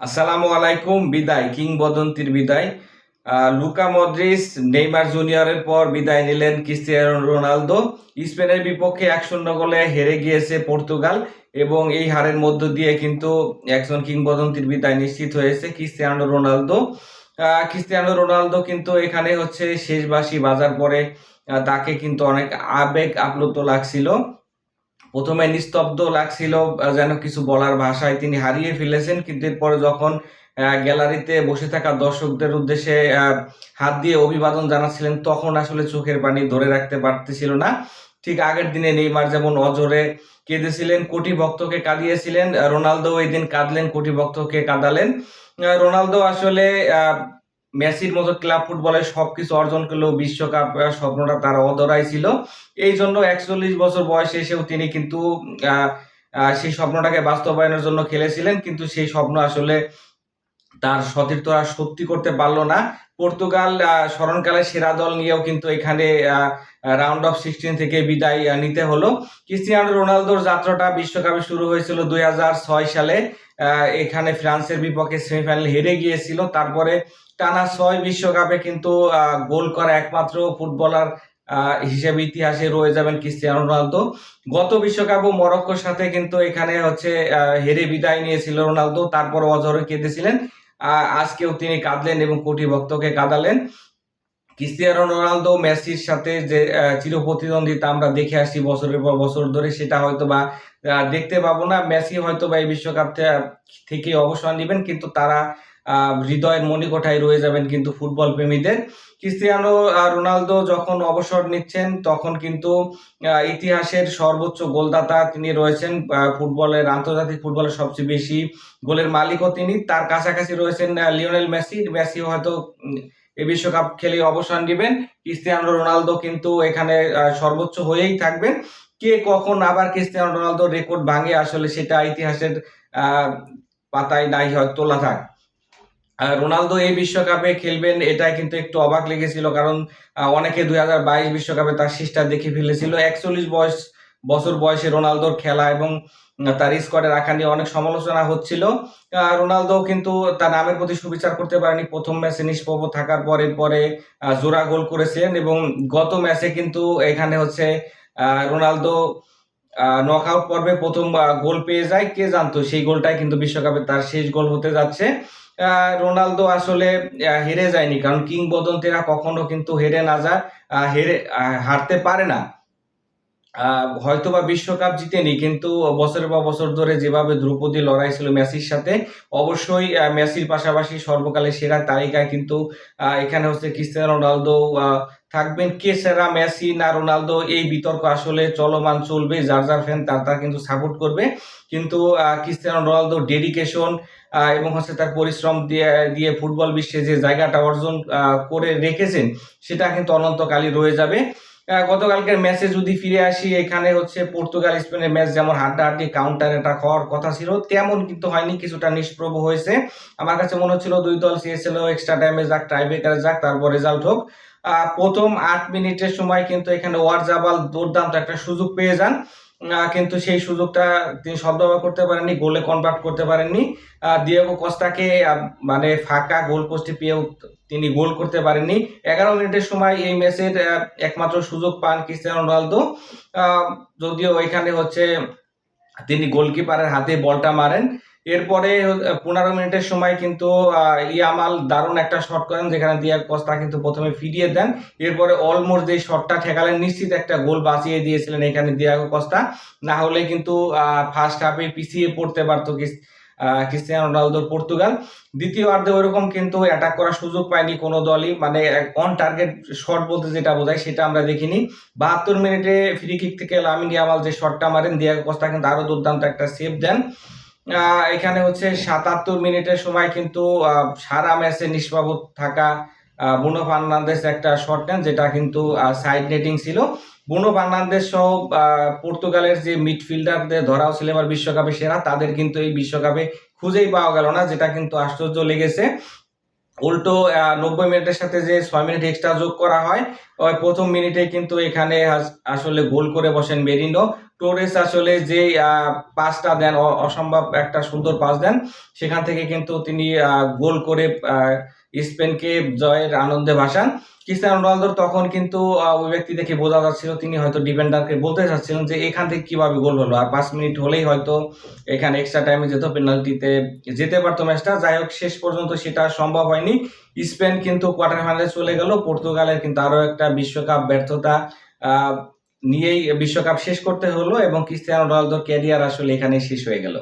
আসসালামু আলাইকুম। বিদায়, কিংবদন্তির বিদায়। লুকা মদ্রিচ, নেইমার জুনিয়রের পর বিদায় নিলেন ক্রিস্টিয়ানো রোনালদো। স্পেনের বিপক্ষে 1-0 গোলে হেরে গিয়েছে পর্তুগাল এবং এই হারের মধ্য দিয়ে কিন্তু একজন কিংবদন্তির বিদায় নিশ্চিত হয়েছে ক্রিস্টিয়ানো রোনালদো। ক্রিস্টিয়ানো রোনালদো কিন্তু এখানে হচ্ছে শেষ বাঁশি বাজার পরে তাকে কিন্তু অনেক আবেগ আপ্লুত লাগছিল। প্রথমে নিস্তব্ধ লাগছিল, যেন কিছু বলার ভাষায় তিনি হারিয়ে ফেলেছেন, কিন্তু এরপরে যখন গ্যালারিতে বসে থাকা দর্শকদের উদ্দেশ্যে হাত দিয়ে অভিবাদন জানাচ্ছিলেন, তখন আসলে চোখের পানি ধরে রাখতে পারতেছিল না। ঠিক আগের দিনে নেইমার যেমন অজরে কেঁদেছিলেন, কোটি ভক্তকে কাঁদিয়েছিলেন, রোনালদো এই দিন কাঁদলেন, কোটি ভক্তকে কাঁদালেন। রোনালদো আসলে মেসির মতো ক্লাব ফুটবলে সবকিছু অর্জন করলেও বিশ্বকাপ স্বপ্নটা তার অধরাই ছিল। এই জন্য 41 বছর বয়সে এসেও তিনি কিন্তু সেই স্বপ্নটাকে বাস্তবায়নের জন্য খেলেছিলেন, কিন্তু সেই স্বপ্ন আসলে তার সতীর্থরা সত্যি করতে পারল না। পর্তুগাল স্মরণকালে সেরা দল নিয়েও কিন্তু এখানে রাউন্ড অফ 16 থেকে বিদায় নিতে হলো। ক্রিস্টিয়ানো রোনালদোর যাত্রাটা বিশ্বকাপে শুরু হয়েছিল 2006 সালে। এখানে ফ্রান্সের বিপক্ষে সেমিফাইনাল হেরে গিয়েছিল। তারপরে টানা 6 বিশ্বকাপে কিন্তু গোল করা একমাত্র ফুটবলার হিসেবে ইতিহাসে রয়ে যাবেন ক্রিস্টিয়ানো রোনালদো। গত বিশ্বকাপও মরক্কোর সাথে কিন্তু এখানে হচ্ছে হেরে বিদায় নিয়েছিল রোনালদো, তারপর অঝরে কেঁদেছিলেন। আজকেও তিনি কাঁদলেন এবং কোটি ভক্তকে কাঁদালেন। ক্রিস্টিয়ানো রোনালদো মেসির সাথে যে চিরপ্রতিদ্বন্দ্বিতা আমরা দেখে আসছি বছরের পর বছর ধরে, সেটা হয়তোবা দেখতে পাবো না। মেসি হয়তোবা এই বিশ্বকাপ থেকে অবসর নিবেন, কিন্তু তারা হৃদয়ের মণিকোঠায় রয়ে যাবেন কিন্তু ফুটবল প্রেমীদের। ক্রিস্টিয়ানো রোনালদো যখন অবসর নিচ্ছেন, তখন কিন্তু ইতিহাসের সর্বোচ্চ গোলদাতা তিনি রয়েছেন। ফুটবলের, আন্তর্জাতিক ফুটবলের সবচেয়ে বেশি গোলের মালিকও তিনি। তার কাছাকাছি রয়েছেন লিওনেল মেসি। মেসি হয়তো এই বিশ্বকাপ খেলে অবসান নেবেন। ক্রিস্টিয়ানো রোনালদো কিন্তু এখানে সর্বোচ্চ হয়েই থাকবেন। কে কখন আবার ক্রিস্টিয়ানো রোনালদোর রেকর্ড ভাঙে, আসলে সেটা ইতিহাসের পাতায় নাই হয়তো তোলা থাক। রোনালদো এই বিশ্বকাপে খেলবেন এটাই কিন্তু একটু অবাক লেগেছিল, কারণ অনেকে 2022 বিশ্বকাপে তার শেষটা দেখে ফেলেছিল। 41 বছর বয়সে রোনালদোর খেলা এবং তার স্কোয়াডে রাখা নিয়ে অনেক সমালোচনা হচ্ছিল। রোনালদো কিন্তু তার নামের প্রতি সুবিচার করতে পারেনি। প্রথম ম্যাচে নিষ্প্রভ থাকার পরে জোড়া গোল করেছিলেন এবং গত ম্যাচে কিন্তু এখানে হচ্ছে রোনালদো নকআউট পর্বে প্রথম গোল পেয়ে যায়। কে জানতো সেই গোলটাই কিন্তু বিশ্বকাপে তার শেষ গোল হতে যাচ্ছে। রোনালদো আসলে হেরে যায়নি, কারণ কিংবদন্তিরা কখনো কিন্তু হেরে না যায়, হারতে পারে না। হয়তোবা বিশ্বকাপ জিতেনি, কিন্তু বছরের পর বছর ধরে যেভাবে ধ্রুপদী লড়াই ছিল মেসির সাথে, অবশ্যই মেসির পাশাপাশি সর্বকালের সেরা তালিকায় কিন্তু এখানে হচ্ছে ক্রিস্টিয়ানো রোনালদো থাকবেন। কে সেরা, মেসি না রোনালদো, এই বিতর্ক আসলে চলমান চলবে। যার যার ফ্যান তার কিন্তু সাপোর্ট করবে, কিন্তু ক্রিস্টিয়ানো রোনালদো ডেডিকেশন এবং হচ্ছে তার পরিশ্রম দিয়ে দিয়ে ফুটবল বিশ্বে যে জায়গাটা অর্জন করে রেখেছেন, সেটা কিন্তু অনন্তকালই রয়ে যাবে। গতকালকের ম্যাচে যদি ফিরে আসি, এখানে হচ্ছে পর্তুগাল স্পেনের ম্যাচ যেমন হাড্ডাহাড্ডি কাউন্টার অ্যাটাক হওয়ার কথা ছিল, তেমন কিন্তু হয়নি, কিছুটা নিষ্প্রভ হয়েছে। আমার কাছে মনে হচ্ছিল দুই দল চেয়েছিল এক্সট্রা টাইমে যাক, টাই ব্রেকারে যাক, তারপর রেজাল্ট হোক। প্রথম 8 মিনিটের সময় কিন্তু এখানে ওয়ারজাবাল দুর্দান্ত একটা সুযোগ পেয়ে যান, কিন্তু সেই সুযোগটা তিনি সদ্ব্যবহার করতে পারেননি, গোলে কনভার্ট করতে পারেননি। দিয়েগো কস্তাকে মানে ফাঁকা গোল পোস্টে পেয়েও তিনি গোল করতে পারেননি। 11 মিনিটের সময় এই ম্যাচের একমাত্র সুযোগ পান ক্রিস্টিয়ানো রোনালদো। যদিও এখানে হচ্ছে তিনি গোলকিপারের হাতে বলটা মারেন। এরপরে 15 মিনিটের সময় কিন্তু ইয়ামাল দারুণ একটা শট করেন, যেখানে দিয়েগো কস্তা কিন্তু প্রথমে ফিরিয়ে দেন। এরপরে অলমোর যে শটটা ঠেকালেন, নিশ্চিত একটা গোল বাঁচিয়ে দিয়েছিলেন এখানে দিয়েগো কস্তা। না হলে কিন্তু ফার্স্ট হাফে পিছিয়ে পড়তে পারতো ক্রিস্টিয়ানো রোনালদোর পর্তুগাল। দ্বিতীয়ার্ধে ওইরকম কিন্তু অ্যাটাক করার সুযোগ পায়নি কোনো দলই, মানে অন টার্গেট শট বলতে যেটা বোঝায় সেটা আমরা দেখিনি। 72 মিনিটে ফ্রি কিক থেকে লামিন ইয়ামাল যে শটটা মারেন, দিয়েগো কস্তা কিন্তু আরো দুর্দান্ত একটা সেভ দেন। এখানে হচ্ছে 77 মিনিটের সময় কিন্তু সারা ম্যাচে নিষ্প্রভ থাকা ব্রুনো ফার্নান্দেজ একটা শট নেন, যেটা কিন্তু সাইড নেটিং ছিল। ব্রুনো ফার্নান্দেজ সহ পর্তুগালের যে মিডফিল্ডারদের ধরাও ছিল এবার বিশ্বকাপে সেরা, তাদের কিন্তু এই বিশ্বকাপে খুঁজেই পাওয়া গেল না, যেটা কিন্তু আশ্চর্য লেগেছে। উল্টো 90 মিনিটের সাথে যে 6 মিনিট এক্সট্রা যোগ করা হয়, ওই প্রথম মিনিটে কিন্তু এখানে আসলে গোল করে বসেন মেরিনো। টোরেস আসলে যে পাসটা দেন, অসম্ভব একটা সুন্দর পাস দেন, সেখান থেকে কিন্তু তিনি গোল করে স্পেনকে জয়ের আনন্দে ভাসান। ক্রিস্টিয়ানো রোনালদোর তখন কিন্তু ওই ব্যক্তি দেখে বোঝা যাচ্ছিল তিনি হয়তো ডিফেন্ডারকে বলতে চাচ্ছিলেন যে এখান থেকে কিভাবে গোল হলো, আর 5 মিনিট হলেই হয়তো এখানে এক্সট্রা টাইমে যেত, পেনাল্টিতে যেতে পারতো ম্যাচটা। যাই হোক, শেষ পর্যন্ত সেটা সম্ভব হয়নি। স্পেন কিন্তু কোয়ার্টার ফাইনালে চলে গেল। পর্তুগালের কিন্তু আরো একটা বিশ্বকাপ ব্যর্থতা নিয়েই বিশ্বকাপ শেষ করতে হলো এবং ক্রিস্টিয়ানো রোনালদোর ক্যারিয়ার আসলে এখানে শেষ হয়ে গেল।